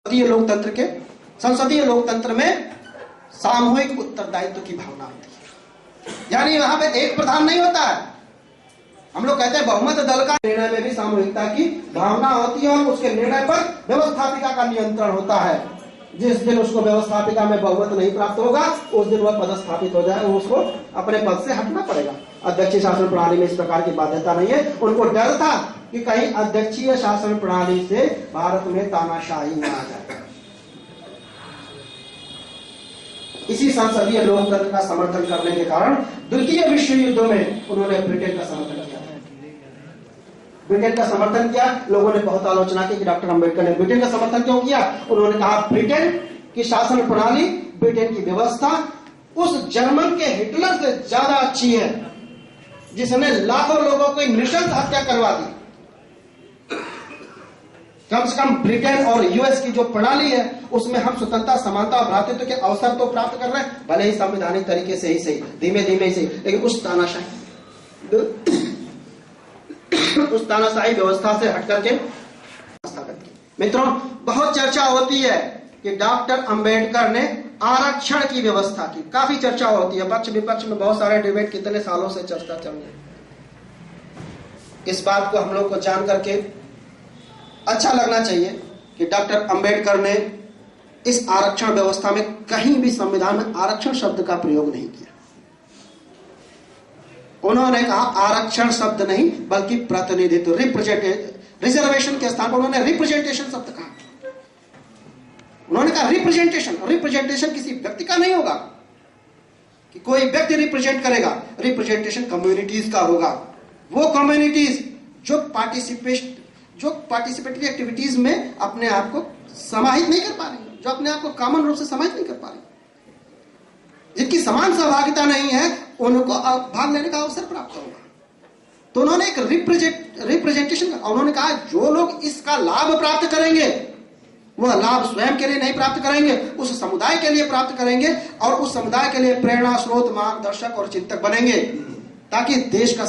संसदीय लोकतंत्र में सामूहिक उत्तरदायित्व की भावना होती है। यानी वहां पे एक प्रधान नहीं होता है। हम लोग कहते हैं बहुमत दल का निर्णय में भी सामूहिकता की भावना होती है और उसके निर्णय पर व्यवस्थापिका का नियंत्रण होता है। जिस दिन उसको व्यवस्थापिका में बहुमत नहीं प्राप्त होगा उस दिन वह पदस्थापित हो जाए, उसको अपने पद से हटना पड़ेगा। अध्यक्षीय शासन प्रणाली में इस प्रकार की बाध्यता नहीं है। उनको डर था कि कहीं अध्यक्षीय शासन प्रणाली से भारत में तानाशाही न आ जाए। इसी संसदीय लोकतंत्र का समर्थन करने के कारण द्वितीय विश्व युद्ध में उन्होंने ब्रिटेन का समर्थन किया। ब्रिटेन का समर्थन किया। लोगों ने बहुत आलोचना की कि डॉक्टर अंबेडकर ने ब्रिटेन का समर्थन क्यों किया। उन्होंने कहा ब्रिटेन की शासन प्रणाली, ब्रिटेन की व्यवस्था उस जर्मन के हिटलर से ज्यादा अच्छी है जिसने लाखों लोगों को नृशंस हत्या करवा दी। कम से कम ब्रिटेन और यूएस की जो प्रणाली है उसमें हम स्वतंत्रता, समानता और भ्रातृत्व के अवसर तो प्राप्त कर रहे हैं, भले ही संवैधानिक तरीके से ही सही, धीमे धीमे ही सही, लेकिन उस तानाशाही व्यवस्था से हटकर के मित्रों, बहुत चर्चा होती है कि डॉक्टर अंबेडकर ने आरक्षण की व्यवस्था की। काफी चर्चा होती है, पक्ष विपक्ष में बहुत सारे डिबेट कितने सालों से चर्चा चल रही है। इस बात को हम लोग को जान करके अच्छा लगना चाहिए कि डॉक्टर अंबेडकर ने इस आरक्षण व्यवस्था में कहीं भी संविधान में आरक्षण शब्द का प्रयोग नहीं किया। उन्होंने कहा आरक्षण शब्द नहीं बल्कि प्रतिनिधित्व, रिजर्वेशन के स्थान पर उन्होंने रिप्रेजेंटेशन शब्द कहा। उन्होंने कहा रिप्रेजेंटेशन किसी व्यक्ति का नहीं होगा कि कोई व्यक्ति रिप्रेजेंट करेगा, रिप्रेजेंटेशन कम्युनिटीज का होगा। वो कम्युनिटीज जो पार्टिसिपेटरी एक्टिविटीज में अपने आप को समाहित नहीं कर पा रही, जो अपने आप को कॉमन रूप से समाहित नहीं कर पा रही, जिनकी समान सहभागिता नहीं है, उनको भाग लेने का अवसर प्राप्त होगा। तो उन्होंने एक रिप्रेजेंटेशन, उन्होंने कहा जो लोग इसका लाभ प्राप्त करेंगे वह लाभ स्वयं के लिए नहीं प्राप्त करेंगे, उस समुदाय के लिए प्राप्त करेंगे और उस समुदाय के लिए प्रेरणा स्रोत, मार्गदर्शक और चिंतक बनेंगे ताकि देश का